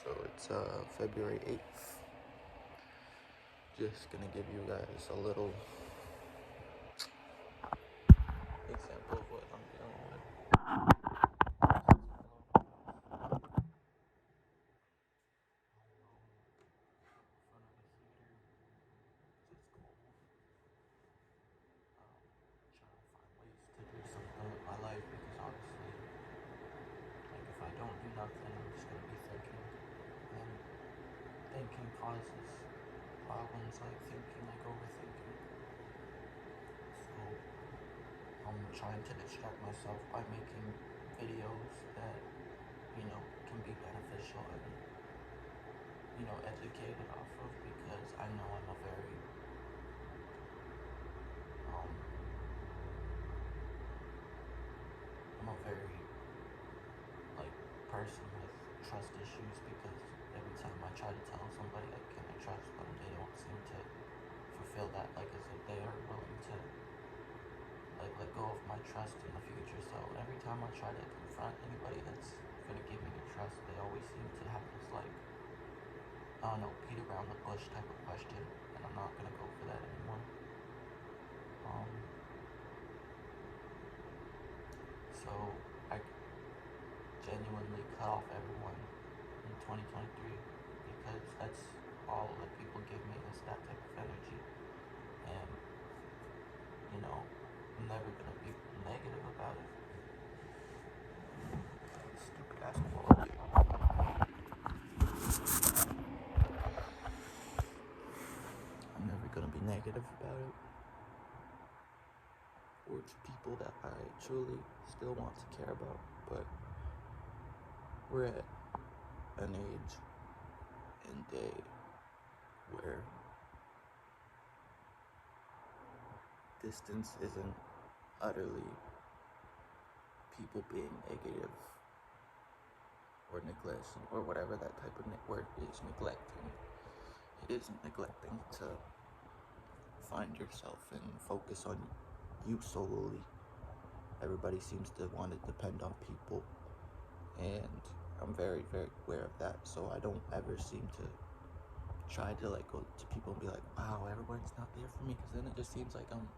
So it's February 8th. Just gonna give you guys a little example of what I'm dealing with. My life, because obviously, like, if I don't do nothing, I'm just gonna be thinking, and thinking causes problems, like thinking, like overthinking. So I'm trying to distract myself by making videos that, can be beneficial and, educated off of, because I know um, I'm a very, like, person with trust issues, because every time I try to tell somebody, like, can I trust them, they don't seem to fulfill that, like, as if they are willing to, like, let go of my trust in the future. So every time I try to confront anybody that's gonna give me their trust, they always seem to have this, like, I don't know, beat around the bush type of question, and I'm not gonna go for that anymore. So I genuinely cut off everyone in 2023, because that's all that people give me, is that type of energy. And, I'm never gonna be negative about it. Stupid ass quality. I'm never gonna be negative about it, or to people that I truly still want to care about. But we're at an age and day where distance isn't utterly people being negative or neglecting, or whatever that type of word is, neglecting. It isn't neglecting to find yourself and focus on you solely. Everybody seems to want to depend on people, and I'm very, very aware of that. So I don't ever seem to try to, like, go to people and be like, wow, everyone's not there for me, because then it just seems like I'm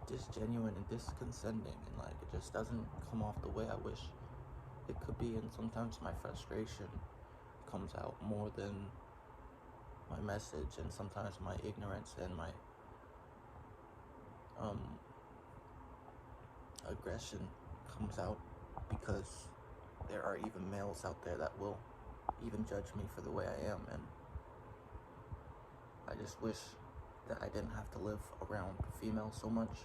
disgenuine and discondescending, and, like, it just doesn't come off the way I wish it could be. And sometimes my frustration comes out more than my message, and sometimes my ignorance and my aggression comes out, because there are even males out there that will even judge me for the way I am. And I just wish that I didn't have to live around females so much,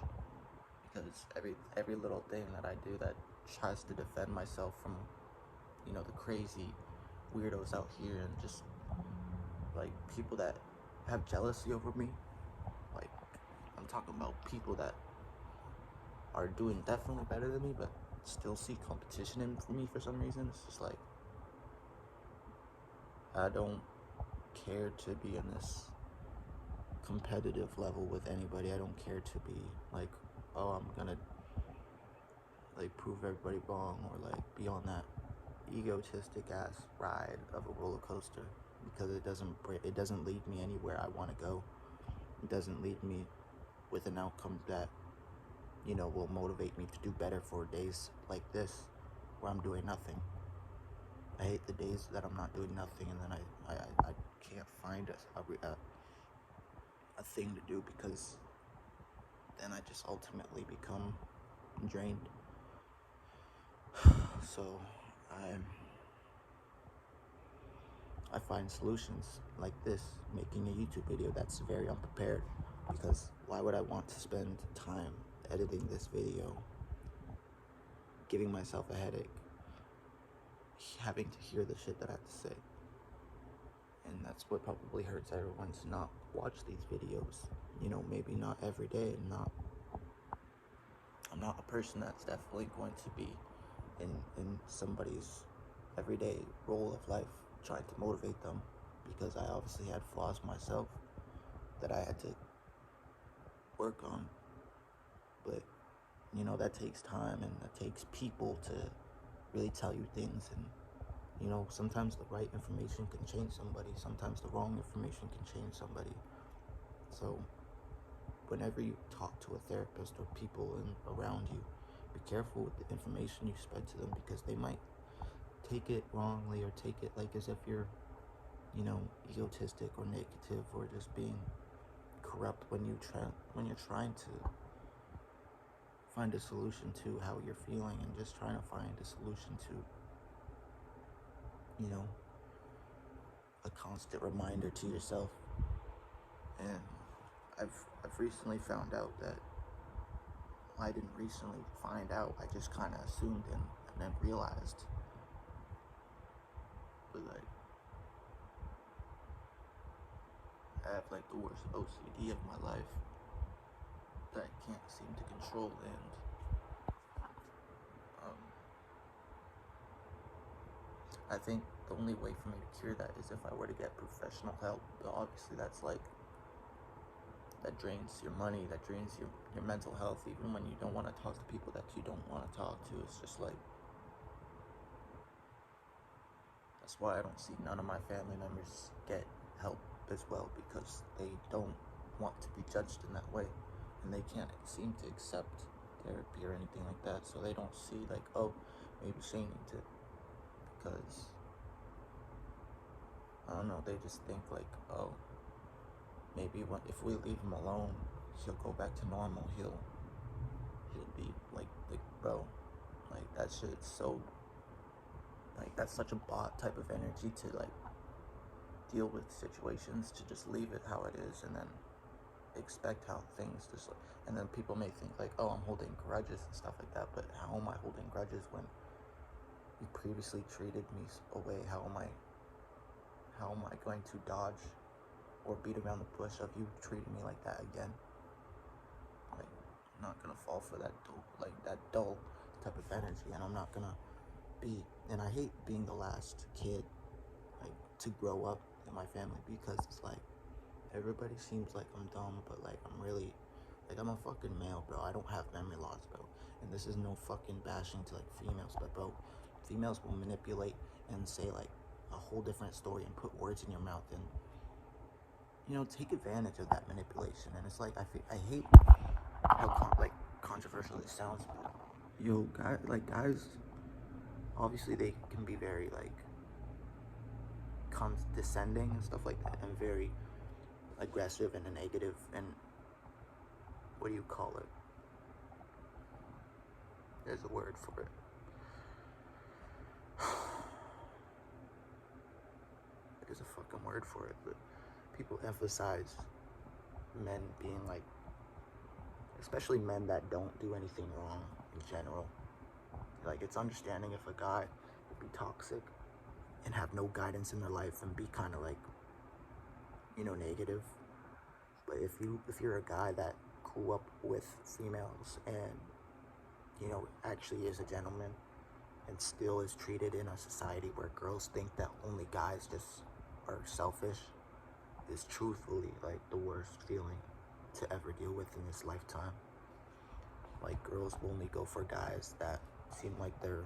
because every little thing that I do that tries to defend myself from, the crazy weirdos out here, and just, like, people that have jealousy over me. Like, I'm talking about people that are doing definitely better than me, but still see competition in me for some reason. It's just like, I don't care to be in this competitive level with anybody. I don't care to be like, oh, I'm gonna, like, prove everybody wrong, or, like, be on that egotistic ass ride of a roller coaster, because it doesn't lead me anywhere I want to go. It doesn't lead me with an outcome that, will motivate me to do better for days like this, where I'm doing nothing. I hate the days that I'm not doing nothing, and then I can't find a thing to do, because then I just ultimately become drained. So I find solutions like this, making a YouTube video that's very unprepared, because why would I want to spend time editing this video, giving myself a headache, having to hear the shit that I have to say? And that's what probably hurts everyone, to not watch these videos, maybe not every day. I'm not a person that's definitely going to be in somebody's everyday role of life, trying to motivate them, because I obviously had flaws myself that I had to work on. But, that takes time, and that takes people to really tell you things, and You know, sometimes the right information can change somebody. Sometimes the wrong information can change somebody. So whenever you talk to a therapist or people around you, be careful with the information you spread to them, because they might take it wrongly or take it like as if you're, you know, egotistic or negative or just being corrupt when you're trying to find a solution to how you're feeling, and just trying to find a solution to, you know, a constant reminder to yourself. And I've recently found out that, I didn't recently find out, I just kind of assumed and then realized, but like, I have like the worst OCD of my life that I can't seem to control. And I think the only way for me to cure that is if I were to get professional help. But obviously that's like, that drains your money, that drains your mental health, even when you don't want to talk to people that you don't want to talk to. It's just like, that's why I don't see none of my family members get help as well, because they don't want to be judged in that way, and they can't seem to accept therapy or anything like that. So they don't see like, oh, maybe Shane needs it, because I don't know, they just think like, oh, maybe if we leave him alone, he'll go back to normal. He'll be like, bro, like that shit's so, like, that's such a bot type of energy to like deal with situations, to just leave it how it is and then expect how things just like, and then people may think like, oh, I'm holding grudges and stuff like that. But how am I holding grudges when you previously treated me away? How am I going to dodge or beat around the bush of you treating me like that again? Like, I'm not gonna fall for that dull type of energy, and I'm not gonna be. And I hate being the last kid, like, to grow up in my family, because it's like, everybody seems like I'm dumb, but like, I'm really, like, I'm a fucking male, bro. I don't have memory loss, bro. And this is no fucking bashing to like females, but bro, females will manipulate and say like a whole different story and put words in your mouth, and, you know, take advantage of that manipulation. And it's like, I hate how controversial it sounds, but yo, guys, obviously they can be very like condescending and stuff like that, and very aggressive and negative, and what do you call it? There's a word for it. There's a fucking word for it, but people emphasize men being like, especially men that don't do anything wrong in general. Like, it's understanding if a guy will be toxic and have no guidance in their life and be kind of like, you know, negative. But if you're a guy that grew up with females and, you know, actually is a gentleman and still is treated in a society where girls think that only guys just are selfish, is truthfully like the worst feeling to ever deal with in this lifetime. Like, girls will only go for guys that seem like they're,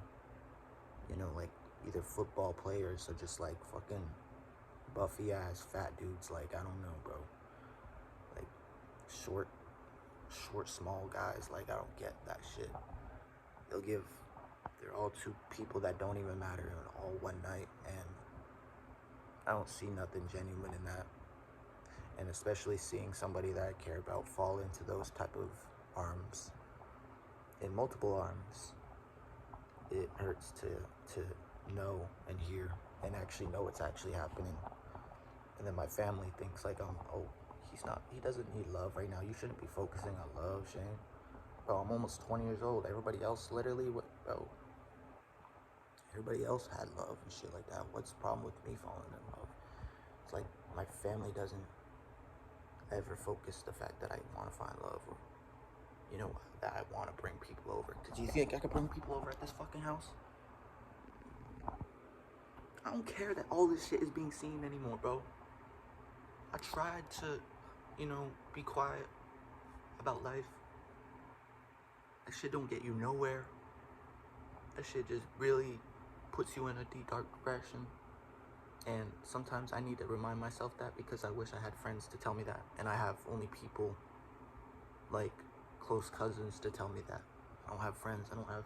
you know, like either football players or just like fucking buffy ass fat dudes. Like, I don't know, bro. Like, short, small guys. Like, I don't get that shit. They're all two people that don't even matter all one night, and I don't see nothing genuine in that. And especially seeing somebody that I care about fall into those type of arms, in multiple arms, it hurts to know and hear and actually know what's actually happening. And then my family thinks like, he doesn't need love right now. You shouldn't be focusing on love, Shane. Bro, I'm almost 20 years old. Everybody else everybody else had love and shit like that. What's the problem with me falling in love? It's like my family doesn't ever focus the fact that I want to find love, or, you know, that I want to bring people over. Do you think I could bring people over at this fucking house? I don't care that all this shit is being seen anymore, bro. I tried to, you know, be quiet about life. That shit don't get you nowhere. That shit just really puts you in a deep, dark depression. And sometimes I need to remind myself that, because I wish I had friends to tell me that. And I have only people, like close cousins, to tell me that. I don't have friends. I don't have...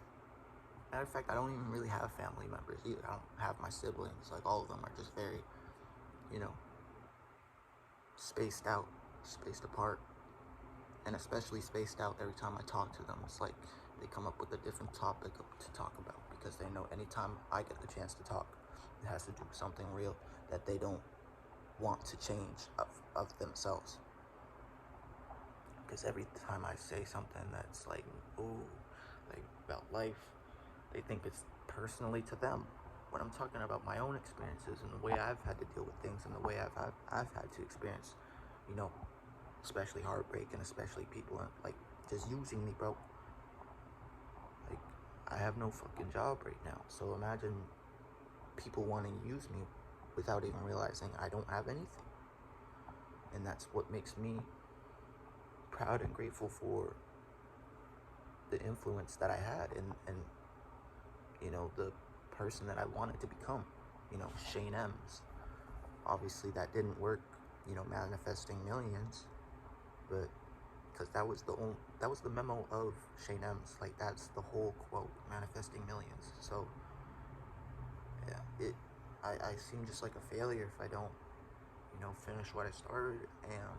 Matter of fact, I don't even really have family members either. I don't have my siblings. Like, all of them are just very, you know, spaced out, spaced apart. And especially spaced out every time I talk to them. It's like they come up with a different topic to talk about, because they know anytime I get the chance to talk, it has to do with something real that they don't want to change of themselves. Because every time I say something that's like, ooh, like about life, they think it's personally to them. When I'm talking about my own experiences and the way I've had to deal with things and the way I've had to experience, you know, especially heartbreak, and especially people like just using me, bro. Like, I have no fucking job right now, so imagine people wanting to use me without even realizing I don't have anything. And that's what makes me proud and grateful for the influence that I had, and you know, the person that I wanted to become, you know, Shane M's. Obviously that didn't work, you know, manifesting millions, but because that was the memo of Shane M's. Like, that's the whole quote, manifesting millions. So yeah, I seem just like a failure if I don't, you know, finish what I started. And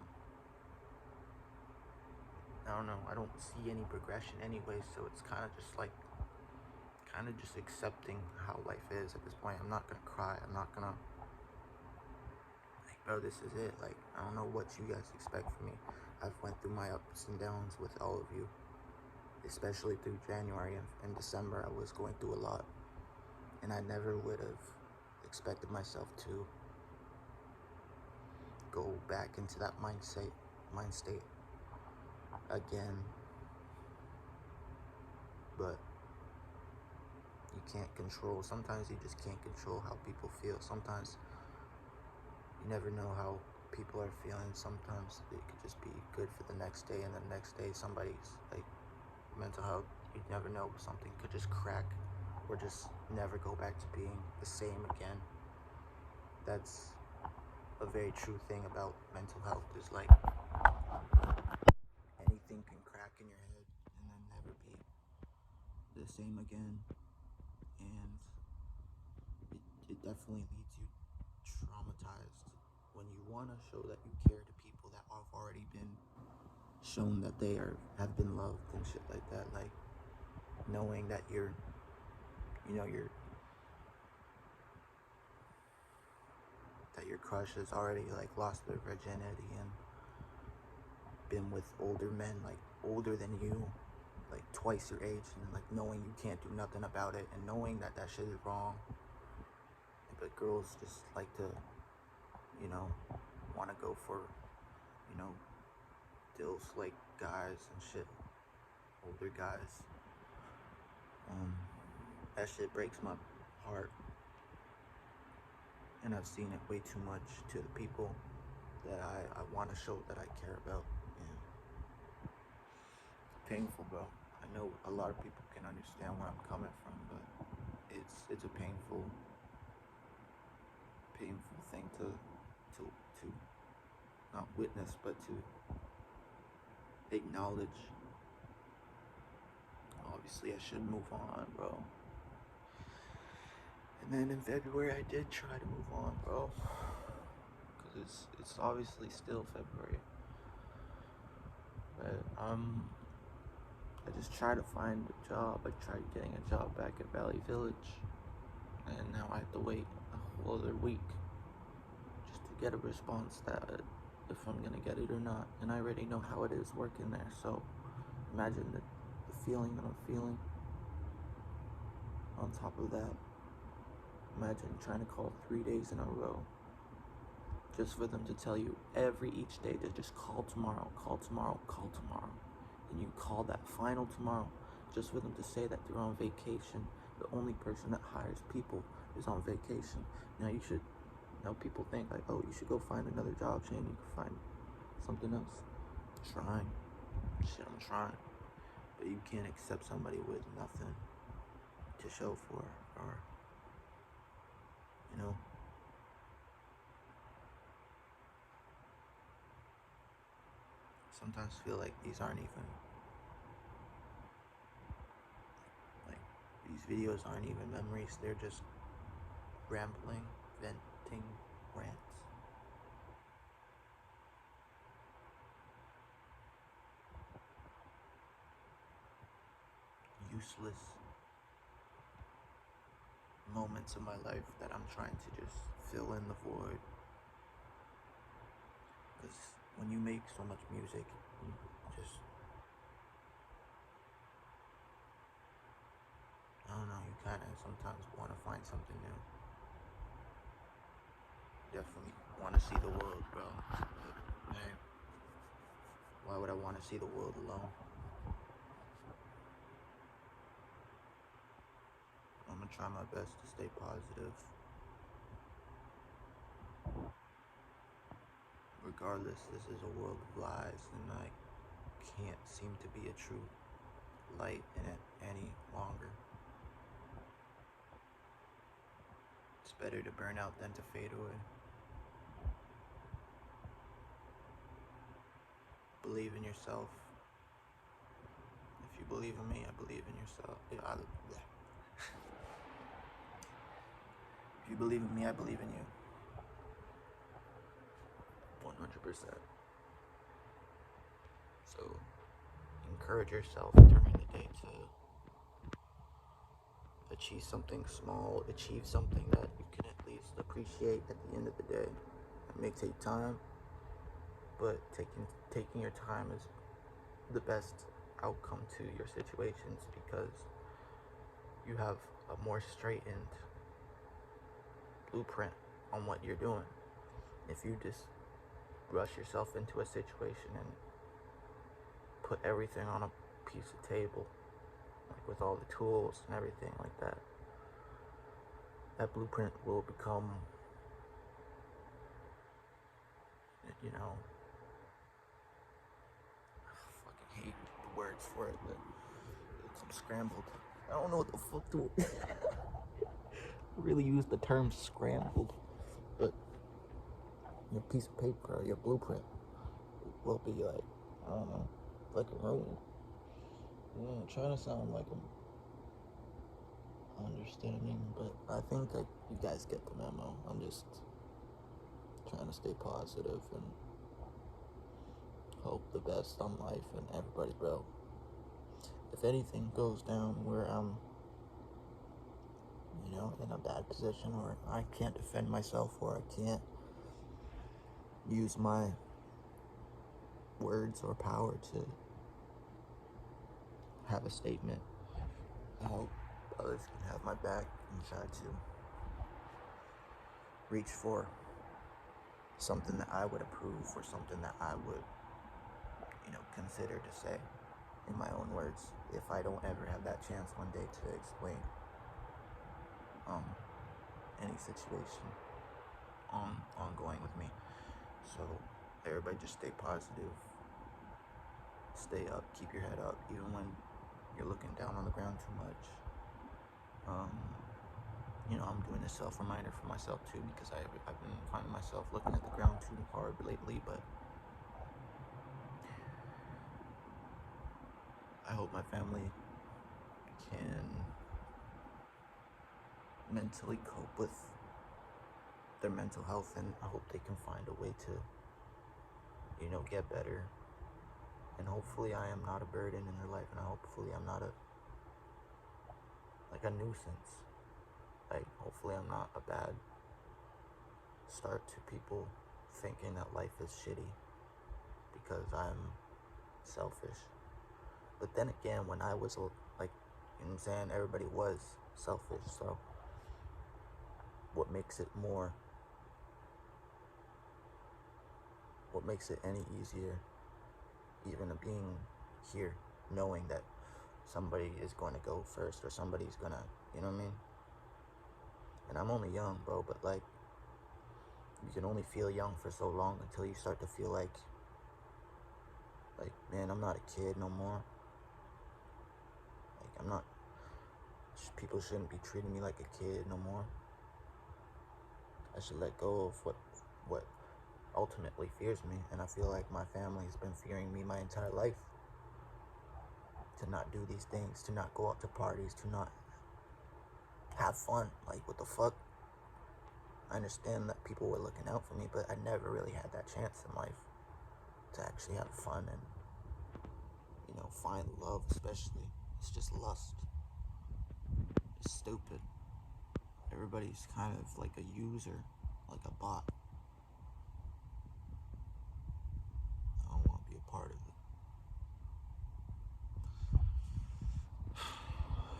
I don't know, I don't see any progression anyway, so it's kind of just accepting how life is at this point. I'm not gonna cry. I'm not gonna, like, bro, this is it. Like, I don't know what you guys expect from me. I've went through my ups and downs with all of you, especially through January and December. I was going through a lot, and I never would have expected myself to go back into that mind state again. But you can't control. Sometimes you just can't control how people feel. Sometimes you never know how people are feeling. Sometimes it could just be good for the next day, and the next day somebody's like mental health, you never know, something could just crack or just never go back to being the same again. That's a very true thing about mental health, is like anything can crack in your head and then never be the same again. And it definitely leaves you traumatized when you want to show that you care to people that have already been shown that they have been loved and shit like that. Like, knowing that you're that your crush has already like lost their virginity and been with older men, like older than you, like twice your age, and like knowing you can't do nothing about it, and knowing that shit is wrong. But girls just like to, you know, want to go for, you know, dills like guys and shit, older guys. That shit breaks my heart, and I've seen it way too much to the people that I want to show that I care about. And it's painful, bro. I know a lot of people can understand where I'm coming from, but it's a painful thing to not witness, but to acknowledge. Obviously, I should move on, bro. And then in February, I did try to move on, bro, because it's obviously still February. But I just tried to find a job. I tried getting a job back at Valley Village, and now I have to wait a whole other week just to get a response that if I'm gonna get it or not. And I already know how it is working there, so imagine the feeling that I'm feeling. On top of that, imagine trying to call 3 days in a row just for them to tell you each day to just call tomorrow, call tomorrow, call tomorrow. And you call that final tomorrow just for them to say that they're on vacation. The only person that hires people is on vacation. Now people think like, oh, you should go find another job, Shane. You can find something else. I'm trying. But you can't accept somebody with nothing to show for it, or sometimes feel like these aren't even, like, these videos aren't even memories, they're just rambling, venting rants. Useless moments in my life that I'm trying to just fill in the void. Because when you make so much music, you just, I don't know, you kind of sometimes want to find something new. Definitely want to see the world, bro. But, hey, why would I want to see the world alone? I'm gonna try my best to stay positive. Regardless, this is a world of lies, and I can't seem to be a true light in it any longer. It's better to burn out than to fade away. Believe in yourself. If you believe in me, I believe in yourself. If you believe in me, I believe in you. 100%. So, encourage yourself during the day to achieve something small, achieve something that you can at least appreciate at the end of the day. It may take time, but taking your time is the best outcome to your situations, because you have a more straightened blueprint on what you're doing. If you just rush yourself into a situation and put everything on a piece of table, like with all the tools and everything like that, that blueprint will become, you know, I fucking hate the words for it, but it's scrambled. I don't know what the fuck to really use the term scrambled, but your piece of paper or your blueprint will be like, I don't know, like a ruin. I'm trying to sound like I'm understanding, but I think you guys get the memo. I'm just trying to stay positive and hope the best on life and everybody, bro. If anything goes down where I'm, in a bad position, or I can't defend myself, or I can't use my words or power to have a statement, I hope others can have my back and try to reach for something that I would approve, or something that I would, consider to say in my own words, if I don't ever have that chance one day to explain any situation ongoing with me. So everybody just stay positive, stay up, keep your head up, even when you're looking down on the ground too much. I'm doing a self-reminder for myself too, because I've been finding myself looking at the ground too hard lately, but I hope my family can mentally cope with their mental health, and I hope they can find a way to, get better. And hopefully I am not a burden in their life, and hopefully I'm not a nuisance. Hopefully I'm not a bad start to people thinking that life is shitty because I'm selfish. But then again, when I was everybody was selfish, so what makes it any easier, even being here, knowing that somebody is going to go first, or somebody's gonna, you know what I mean? And I'm only young, bro, but you can only feel young for so long until you start to feel like, man, I'm not a kid no more. People shouldn't be treating me like a kid no more. I should let go of what ultimately fears me, and I feel like my family has been fearing me my entire life. To not do these things, to not go out to parties, to not have fun. Like, what the fuck? I understand that people were looking out for me, but I never really had that chance in life to actually have fun and, find love, especially. It's just lust. It's stupid. Everybody's kind of like a user, like a bot. I don't want to be a part of it.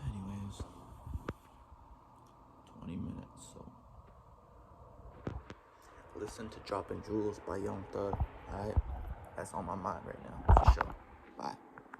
Anyways, 20 minutes, so listen to Dropping Jewels by Young Thug, alright? That's on my mind right now.